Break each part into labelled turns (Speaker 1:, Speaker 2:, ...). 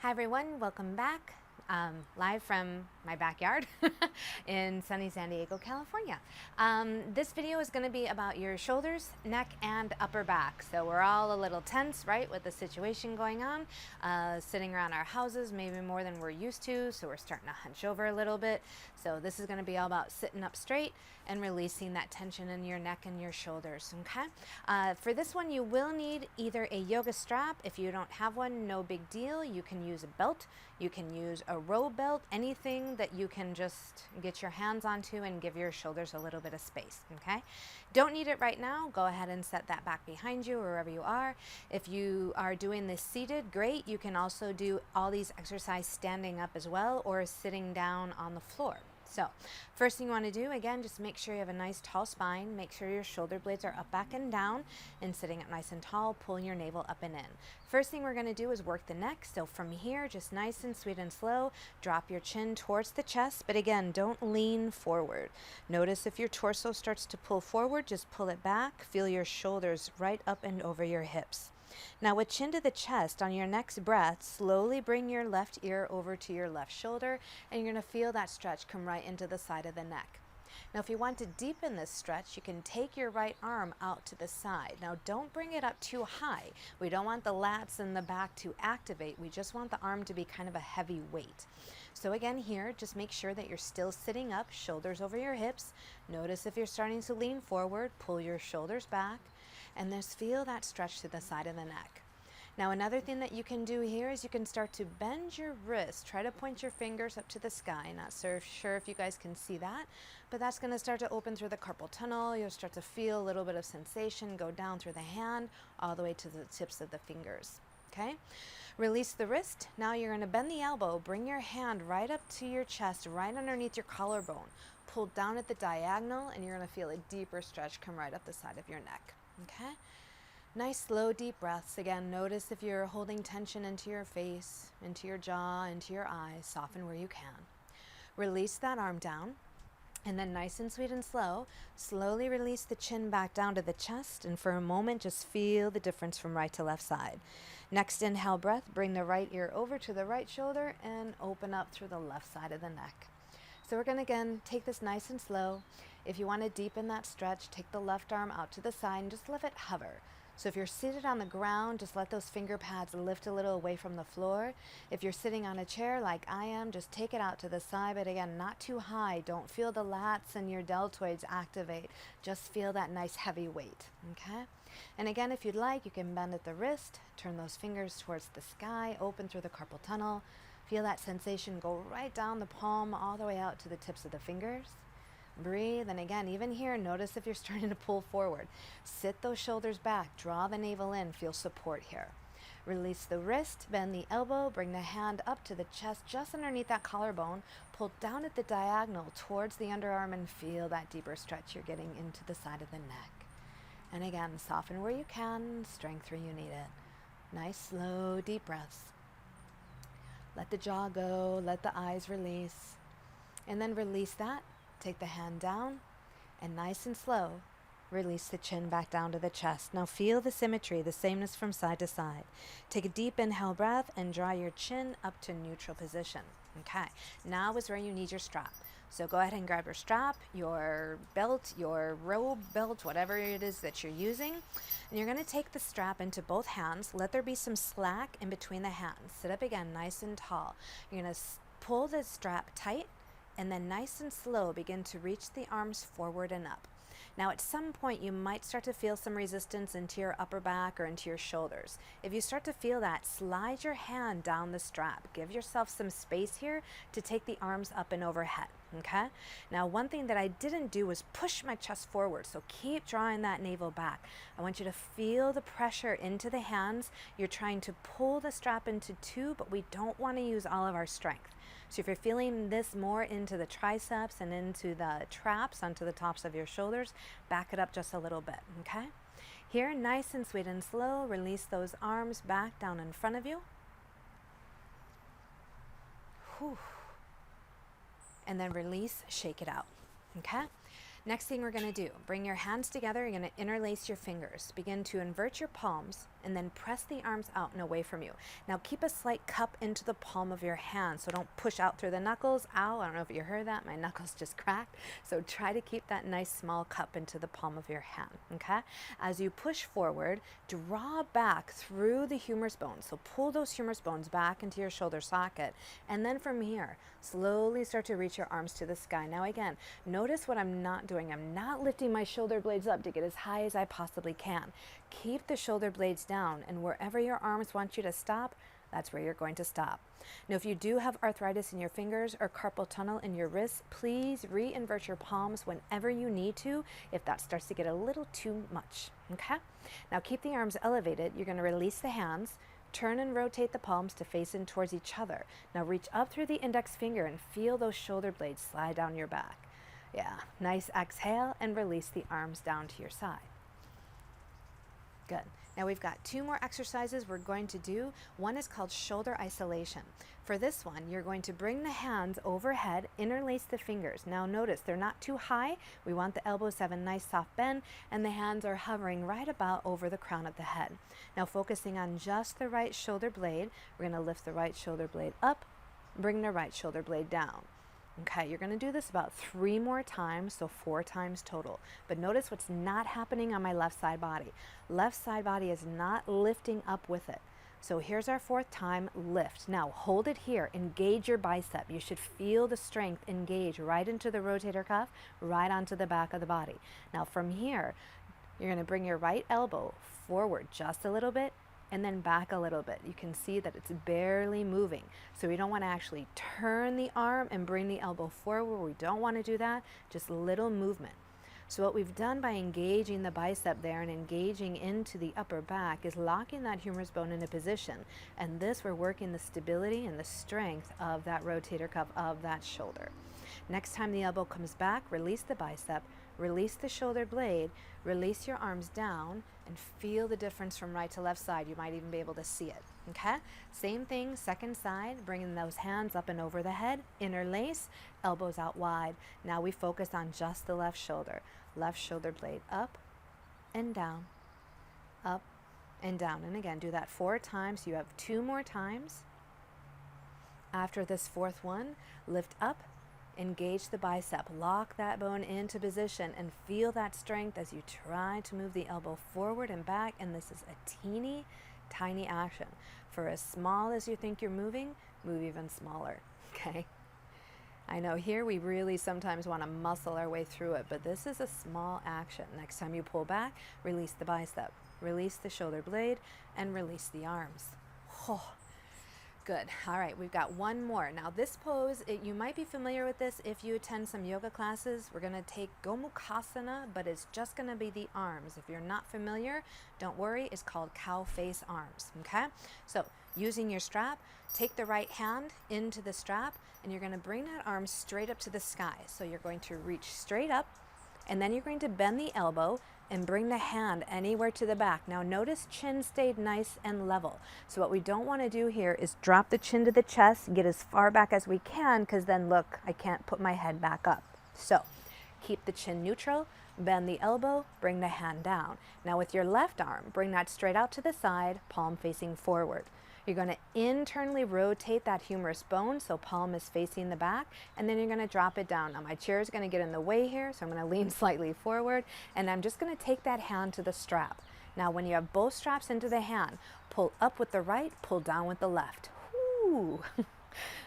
Speaker 1: Hi everyone, welcome back. Live from my backyard in sunny San Diego, California. This video is going to be about your shoulders, neck, and upper back. So we're all a little tense, right, with the situation going on, sitting around our houses, maybe more than we're used to, so we're starting to hunch over a little bit. So this is going to be all about sitting up straight and releasing that tension in your neck and your shoulders, okay? For this one, you will need either a yoga strap. If you don't have one, no big deal. You can use a belt. You can use a row belt, anything that you can just get your hands onto and give your shoulders a little bit of space, okay? Don't need it right now. Go ahead and set that back behind you or wherever you are. If you are doing this seated, great. You can also do all these exercises standing up as well or sitting down on the floor. So first thing you want to do, again, just make sure you have a nice tall spine. Make sure your shoulder blades are up, back, and down, and sitting up nice and tall, pulling your navel up and in. First thing we're going to do is work the neck. So from here, just nice and sweet and slow, drop your chin towards the chest, but again, don't lean forward. Notice if your torso starts to pull forward, just pull it back. Feel your shoulders right up and over your hips. Now with chin to the chest, on your next breath, slowly bring your left ear over to your left shoulder, and you're going to feel that stretch come right into the side of the neck. Now if you want to deepen this stretch, you can take your right arm out to the side. Now don't bring it up too high. We don't want the lats and the back to activate. We just want the arm to be kind of a heavy weight. So again here, just make sure that you're still sitting up, shoulders over your hips. Notice if you're starting to lean forward, pull your shoulders back, and just feel that stretch to the side of the neck. Now another thing that you can do here is you can start to bend your wrist. Try to point your fingers up to the sky. Not so sure if you guys can see that, but that's going to start to open through the carpal tunnel. You'll start to feel a little bit of sensation go down through the hand all the way to the tips of the fingers. Okay? Release the wrist. Now you're going to bend the elbow. Bring your hand right up to your chest, right underneath your collarbone. Pull down at the diagonal, and you're going to feel a deeper stretch come right up the side of your neck. Okay? Nice, slow, deep breaths. Again, notice if you're holding tension into your face, into your jaw, into your eyes. Soften where you can. Release that arm down. And then nice and sweet and slow, slowly release the chin back down to the chest. And for a moment, just feel the difference from right to left side. Next inhale breath, bring the right ear over to the right shoulder and open up through the left side of the neck. So we're going to, again, take this nice and slow. If you want to deepen that stretch, take the left arm out to the side and just let it hover. So if you're seated on the ground, just let those finger pads lift a little away from the floor. If you're sitting on a chair like I am, just take it out to the side, but again, not too high. Don't feel the lats and your deltoids activate. Just feel that nice heavy weight, okay? And again, if you'd like, you can bend at the wrist, turn those fingers towards the sky, open through the carpal tunnel. Feel that sensation go right down the palm all the way out to the tips of the fingers. Breathe, and again, even here, notice if you're starting to pull forward. Sit those shoulders back, draw the navel in, feel support here. Release the wrist, bend the elbow, bring the hand up to the chest, just underneath that collarbone. Pull down at the diagonal towards the underarm and feel that deeper stretch you're getting into the side of the neck. And again, soften where you can, strength where you need it. Nice, slow, deep breaths. Let the jaw go, let the eyes release. And then release that. Take the hand down, and nice and slow, release the chin back down to the chest. Now feel the symmetry, the sameness from side to side. Take a deep inhale breath and draw your chin up to neutral position. Okay, now is where you need your strap. So go ahead and grab your strap, your belt, your robe belt, whatever it is that you're using. And you're going to take the strap into both hands. Let there be some slack in between the hands. Sit up again, nice and tall. You're going to pull the strap tight, and then nice and slow begin to reach the arms forward and up. Now at some point you might start to feel some resistance into your upper back or into your shoulders. If you start to feel that, slide your hand down the strap. Give yourself some space here to take the arms up and overhead. Okay? Now one thing that I didn't do was push my chest forward, so keep drawing that navel back. I want you to feel the pressure into the hands. You're trying to pull the strap into two, but we don't want to use all of our strength. So if you're feeling this more into the triceps and into the traps, onto the tops of your shoulders, back it up just a little bit, okay? Here, nice and sweet and slow, release those arms back down in front of you. Whew. And then release, shake it out, okay? Next thing we're going to do, bring your hands together. You're going to interlace your fingers. Begin to invert your palms and then press the arms out and away from you. Now keep a slight cup into the palm of your hand, so don't push out through the knuckles. Ow, I don't know if you heard that, my knuckles just cracked. So try to keep that nice small cup into the palm of your hand, okay? As you push forward, draw back through the humerus bones. So pull those humerus bones back into your shoulder socket, and then from here, slowly start to reach your arms to the sky. Now again, notice what I'm not doing. I'm not lifting my shoulder blades up to get as high as I possibly can. Keep the shoulder blades down, and wherever your arms want you to stop, that's where you're going to stop. Now, if you do have arthritis in your fingers or carpal tunnel in your wrists, please re-invert your palms whenever you need to if that starts to get a little too much, okay? Now, keep the arms elevated. You're going to release the hands, turn and rotate the palms to face in towards each other. Now, reach up through the index finger and feel those shoulder blades slide down your back. Yeah, nice exhale and release the arms down to your side. Good. Now we've got 2 more exercises we're going to do. One is called shoulder isolation. For this one, you're going to bring the hands overhead, interlace the fingers. Now notice they're not too high. We want the elbows to have a nice soft bend, and the hands are hovering right about over the crown of the head. Now focusing on just the right shoulder blade, we're going to lift the right shoulder blade up, bring the right shoulder blade down. Okay, you're going to do this about 3 more times, so 4 times total. But notice what's not happening on my left side body. Left side body is not lifting up with it. So here's our 4th time, lift. Now hold it here, engage your bicep. You should feel the strength engage right into the rotator cuff, right onto the back of the body. Now from here, you're going to bring your right elbow forward just a little bit, and then back a little bit. You can see that it's barely moving. So we don't want to actually turn the arm and bring the elbow forward. We don't want to do that, just little movement. So what we've done by engaging the bicep there and engaging into the upper back is locking that humerus bone into position. And this, we're working the stability and the strength of that rotator cuff of that shoulder. Next time the elbow comes back, release the bicep, release the shoulder blade, release your arms down, and feel the difference from right to left side. You might even be able to see it, okay? Same thing, second side, bringing those hands up and over the head, interlace, elbows out wide. Now we focus on just the left shoulder blade up and down, up and down. And again, do that 4 times. You have 2 more times. After this 4th one, lift up, engage the bicep, lock that bone into position, and feel that strength as you try to move the elbow forward and back. And this is a teeny tiny action. For as small as you think you're moving, move even smaller, okay? I know here we really sometimes want to muscle our way through it, but this is a small action. Next time you pull back, release the bicep, release the shoulder blade, and release the arms. Oh. Good. All right, we've got 1 more. Now this pose, you might be familiar with this if you attend some yoga classes. We're going to take Gomukhasana, but it's just going to be the arms. If you're not familiar, don't worry. It's called cow face arms, okay? So using your strap, take the right hand into the strap, and you're going to bring that arm straight up to the sky. So you're going to reach straight up, and then you're going to bend the elbow and bring the hand anywhere to the back. Now notice chin stayed nice and level. So what we don't want to do here is drop the chin to the chest, get as far back as we can, because then look, I can't put my head back up. So keep the chin neutral, bend the elbow, bring the hand down. Now with your left arm, bring that straight out to the side, palm facing forward. You're going to internally rotate that humerus bone, so palm is facing the back, and then you're going to drop it down. Now my chair is going to get in the way here, so I'm going to lean slightly forward, and I'm just going to take that hand to the strap. Now when you have both straps into the hand, pull up with the right, pull down with the left. Whoo!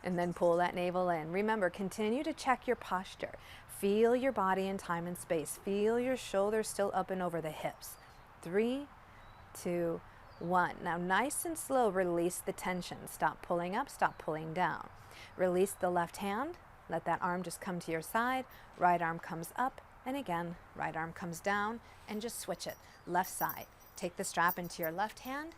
Speaker 1: And then pull that navel in. Remember, continue to check your posture. Feel your body in time and space. Feel your shoulders still up and over the hips. 3, 2, 1. Now nice and slow, release the tension. Stop pulling up, stop pulling down. Release the left hand, let that arm just come to your side. Right arm comes up, and again, right arm comes down, and just switch it. Left side. Take the strap into your left hand.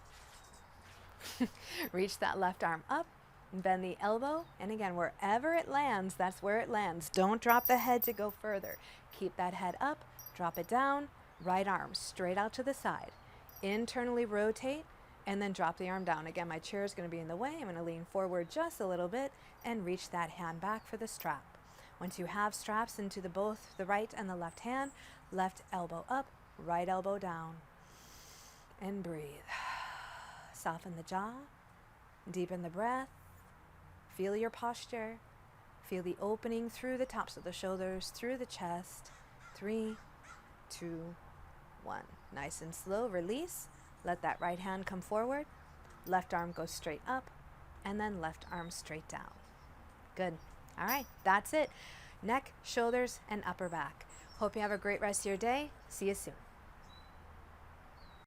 Speaker 1: Reach that left arm up, bend the elbow, and again, wherever it lands, that's where it lands. Don't drop the head to go further. Keep that head up, drop it down, right arm straight out to the side. Internally rotate, and then drop the arm down. Again, my chair is going to be in the way. I'm going to lean forward just a little bit and reach that hand back for the strap. Once you have straps into both the right and the left hand, left elbow up, right elbow down, and breathe. soften the jaw, deepen the breath, feel your posture, feel the opening through the tops of the shoulders, through the chest. 3, 2, 1. Nice and slow, release. Let that right hand come forward, left arm goes straight up, and then left arm straight down. Good. All right, that's it. Neck, shoulders, and upper back. Hope you have a great rest of your day. See you soon.